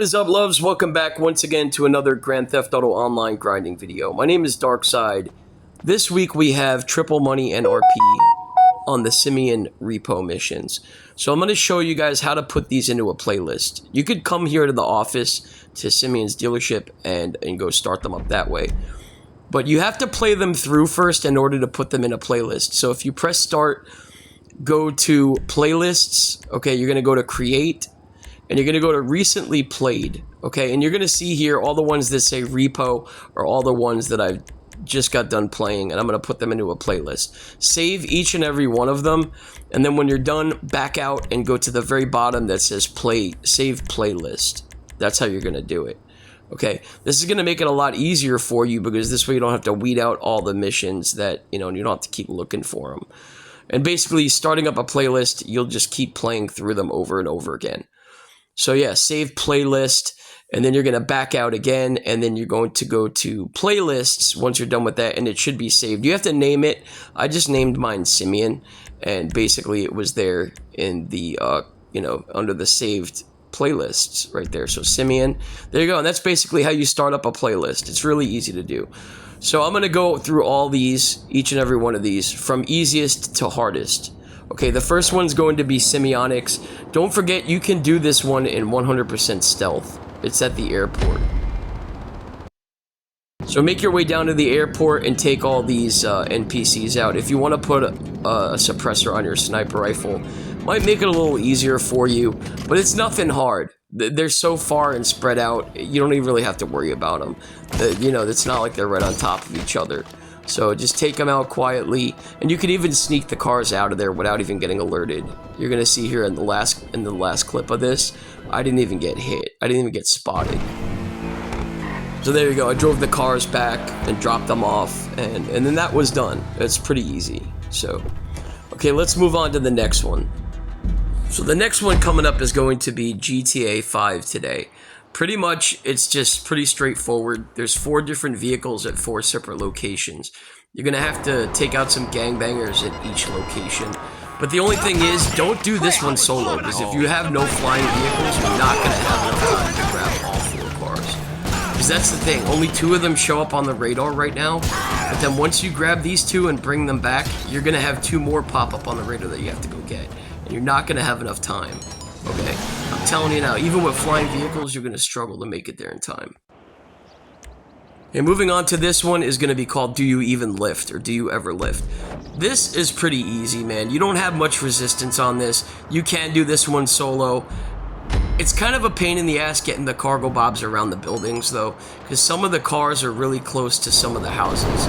What is up, loves? Welcome back once again to another Grand Theft Auto Online grinding video. My name is Darkside. This week we have triple money and RP on the Simeon Repo missions. So I'm going to show you guys how to put these into a playlist. You could come here to the office, to Simeon's dealership, and go start them up that way. But you have to play them through first in order to put them in a playlist. So if you press start, go to playlists, okay, you're going to go to create, and you're going to go to recently played, okay, and you're going to see here all the ones that say repo are all the ones that I've just got done playing, and I'm going to put them into a playlist. Save each and every one of them, and then when you're done, back out and go to the very bottom that says save playlist. That's how you're going to do it. Okay, this is going to make it a lot easier for you because this way you don't have to weed out all the missions that, and you don't have to keep looking for them. And basically, starting up a playlist, you'll just keep playing through them over and over again. So yeah, save playlist, and then you're going to back out again, and then you're going to go to playlists once you're done with that, and it should be saved. You have to name it. I just named mine Simeon, and basically it was there in the, under the saved playlists right there. So Simeon, there you go, and that's basically how you start up a playlist. It's really easy to do. So I'm going to go through all these, each and every one of these, from easiest to hardest. Okay, the first one's going to be Simeonics. Don't forget, you can do this one in 100% stealth. It's at the airport. So make your way down to the airport and take all these NPCs out. If you want to put a suppressor on your sniper rifle, might make it a little easier for you, but it's nothing hard. They're so far and spread out, you don't even really have to worry about them. It's not like they're right on top of each other. So just take them out quietly, and you can even sneak the cars out of there without even getting alerted. You're gonna see here in the last clip of this, I didn't even get hit. I didn't even get spotted. So there you go. I drove the cars back and dropped them off, and then that was done. It's pretty easy. So, okay, let's move on to the next one. So the next one coming up is going to be GTA 5 today. Pretty much, it's just pretty straightforward. There's 4 different vehicles at 4 separate locations. You're going to have to take out some gangbangers at each location. But the only thing is, don't do this one solo, because if you have no flying vehicles, you're not going to have enough time to grab all 4 cars. Because that's the thing, only 2 of them show up on the radar right now. But then once you grab these 2 and bring them back, you're going to have 2 more pop up on the radar that you have to go get. And you're not going to have enough time. Okay, I'm telling you now, even with flying vehicles, you're going to struggle to make it there in time. And moving on to this one is going to be called Do You Even Lift, or Do You Ever Lift? This is pretty easy, man. You don't have much resistance on this. You can do this one solo. It's kind of a pain in the ass getting the cargo bobs around the buildings, though, because some of the cars are really close to some of the houses.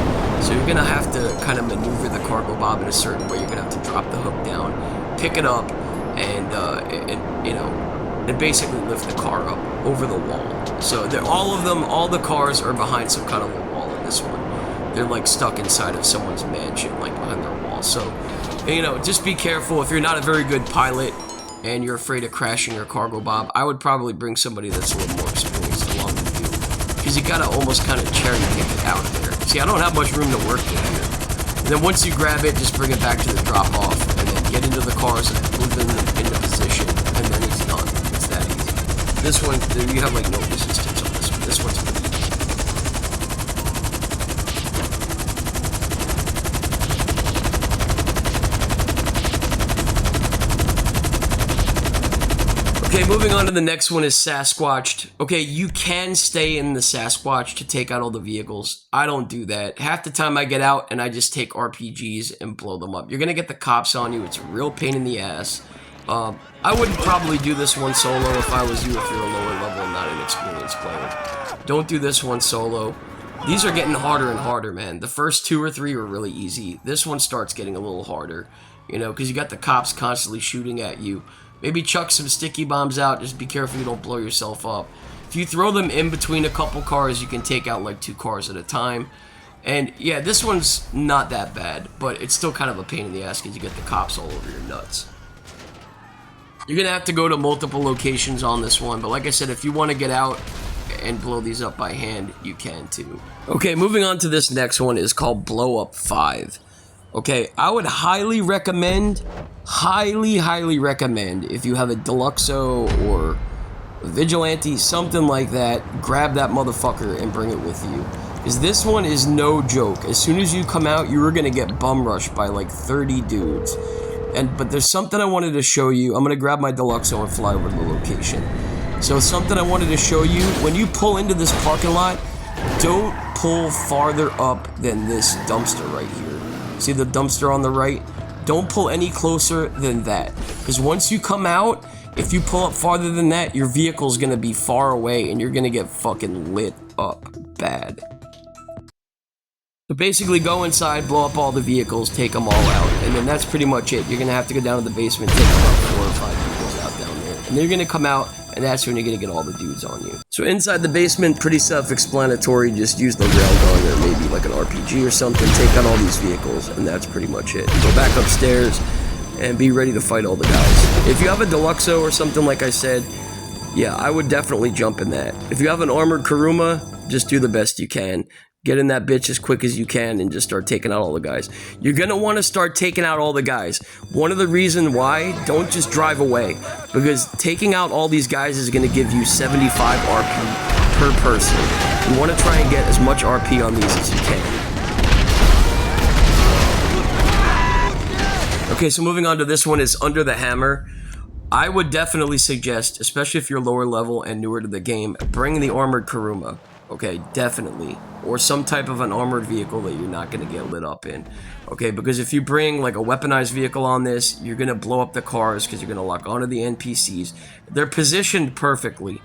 So you're going to have to kind of maneuver the cargo bob in a certain way. You're going to have to drop the hook down, pick it up, and basically lift the car up over the wall. So all the cars are behind some kind of a wall in this one. They're like stuck inside of someone's mansion, like behind their wall. So, just be careful. If you're not a very good pilot and you're afraid of crashing your cargo bob, I would probably bring somebody that's a little more experienced along with you, because you gotta almost kind of cherry pick it out of there. See, I don't have much room to work with here. And then once you grab it, just bring it back to the drop off, and then get into the cars and move them into position, and then it's done. It's that easy. This one, you have like no resistance on this one. This one's pretty easy. Okay, moving on to the next one is Sasquatched. Okay, you can stay in the Sasquatch to take out all the vehicles. I don't do that. Half the time I get out and I just take RPGs and blow them up. You're gonna get the cops on you. It's a real pain in the ass. I wouldn't probably do this one solo if I was you, if you're a lower level and not an experienced player. Don't do this one solo. These are getting harder and harder, man. The first 2 or 3 were really easy. This one starts getting a little harder, because you got the cops constantly shooting at you. Maybe chuck some sticky bombs out. Just be careful you don't blow yourself up. If you throw them in between a couple cars, you can take out like 2 cars at a time. And yeah, this one's not that bad, but it's still kind of a pain in the ass because you get the cops all over your nuts. You're going to have to go to multiple locations on this one, but like I said, if you want to get out and blow these up by hand, you can too. Okay, moving on to this next one is called Blow Up 5. Okay, I would highly recommend, highly recommend, if you have a Deluxo or a vigilante, something like that. Grab that motherfucker and bring it with you. Because this one is no joke. As soon as you come out, you are going to get bum rushed by like 30 dudes. But there's something I wanted to show you. I'm going to grab my Deluxo and fly over to the location. So something I wanted to show you. When you pull into this parking lot, don't pull farther up than this dumpster right here. See the dumpster on the right? Don't pull any closer than that. Because once you come out, if you pull up farther than that, your vehicle's going to be far away and you're going to get fucking lit up bad. So basically go inside, blow up all the vehicles, take them all out, and then that's pretty much it. You're going to have to go down to the basement, take about 4 or 5 vehicles out down there. And they're going to come out, and that's when you're going to get all the dudes on you. So inside the basement, pretty self-explanatory. Just use the railgun or maybe like an RPG or something. Take out all these vehicles, and that's pretty much it. Go back upstairs and be ready to fight all the guys. If you have a Deluxo or something like I said, yeah, I would definitely jump in that. If you have an armored Kuruma, just do the best you can. Get in that bitch as quick as you can and just start taking out all the guys. You're gonna want to start taking out all the guys. One of the reasons why, don't just drive away. Because taking out all these guys is gonna give you 75 RP per person. You want to try and get as much RP on these as you can. Okay, so moving on to this one is Under the Hammer. I would definitely suggest, especially if you're lower level and newer to the game, bring the armored Kuruma. Okay, definitely. Or some type of an armored vehicle that you're not going to get lit up in. Okay, because if you bring like a weaponized vehicle on this, you're going to blow up the cars because you're going to lock onto the NPCs. They're positioned perfectly.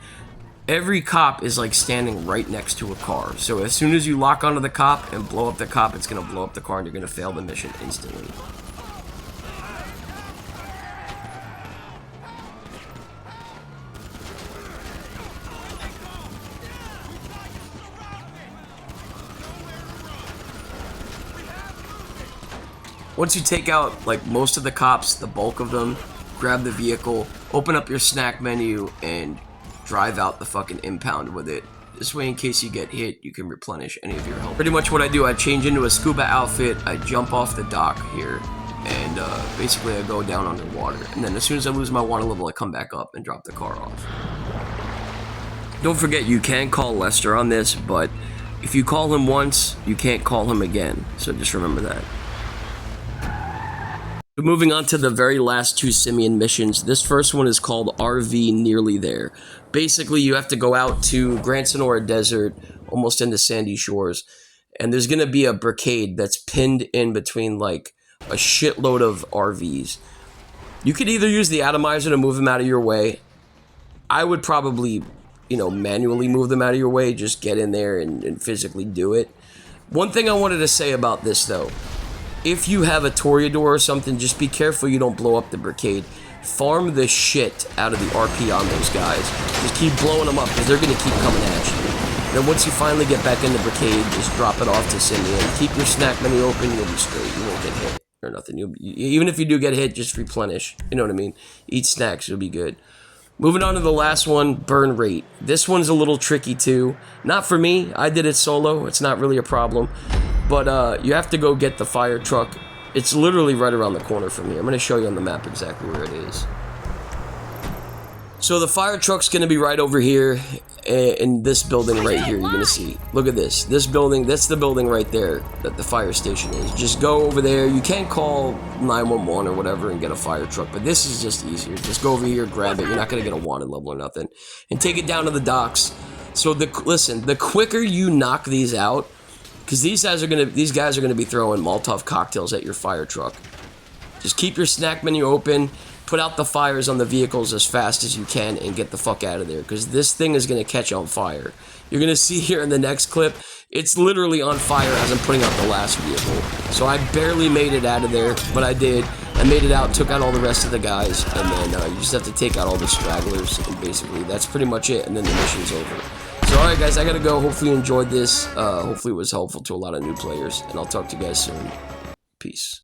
Every cop is like standing right next to a car. So as soon as you lock onto the cop and blow up the cop, it's going to blow up the car and you're going to fail the mission instantly. Once you take out, like, most of the cops, the bulk of them, grab the vehicle, open up your snack menu, and drive out the fucking impound with it. This way, in case you get hit, you can replenish any of your health. Pretty much what I do, I change into a scuba outfit, I jump off the dock here, and basically I go down underwater. And then as soon as I lose my water level, I come back up and drop the car off. Don't forget, you can call Lester on this, but if you call him once, you can't call him again. So just remember that. Moving on to the very last 2 Simeon missions. This first one is called RV Nearly There. Basically, you have to go out to Grand Sonora Desert, almost into Sandy Shores, and there's going to be a barricade that's pinned in between, like, a shitload of RVs. You could either use the atomizer to move them out of your way. I would probably, you know, manually move them out of your way. Just get in there and physically do it. One thing I wanted to say about this, though. If you have a Toreador or something, just be careful you don't blow up the barricade. Farm the shit out of the RP on those guys. Just keep blowing them up because they're going to keep coming at you. Then once you finally get back in the barricade, just drop it off to Simeon. Keep your snack menu open, you'll be straight. You won't get hit or nothing. Even if you do get hit, just replenish. You know what I mean? Eat snacks, you'll be good. Moving on to the last one, Burn Rate. This one's a little tricky too. Not for me. I did it solo. It's not really a problem. But you have to go get the fire truck. It's literally right around the corner from here. I'm going to show you on the map exactly where it is. So the fire truck's going to be right over here in this building right here. You're going to see. Look at this. This building, that's the building right there that the fire station is. Just go over there. You can't call 911 or whatever and get a fire truck, but this is just easier. Just go over here, grab it. You're not going to get a wanted level or nothing. And take it down to the docks. So listen, the quicker you knock these out, because these guys are gonna be throwing Molotov cocktails at your fire truck. Just keep your snack menu open, put out the fires on the vehicles as fast as you can, and get the fuck out of there. Because this thing is gonna catch on fire. You're gonna see here in the next clip, it's literally on fire as I'm putting out the last vehicle. So I barely made it out of there, but I did. I made it out, took out all the rest of the guys, and then you just have to take out all the stragglers, and basically that's pretty much it, and then the mission's over. So alright guys, I gotta go. Hopefully you enjoyed this. Hopefully it was helpful to a lot of new players, and I'll talk to you guys soon. Peace.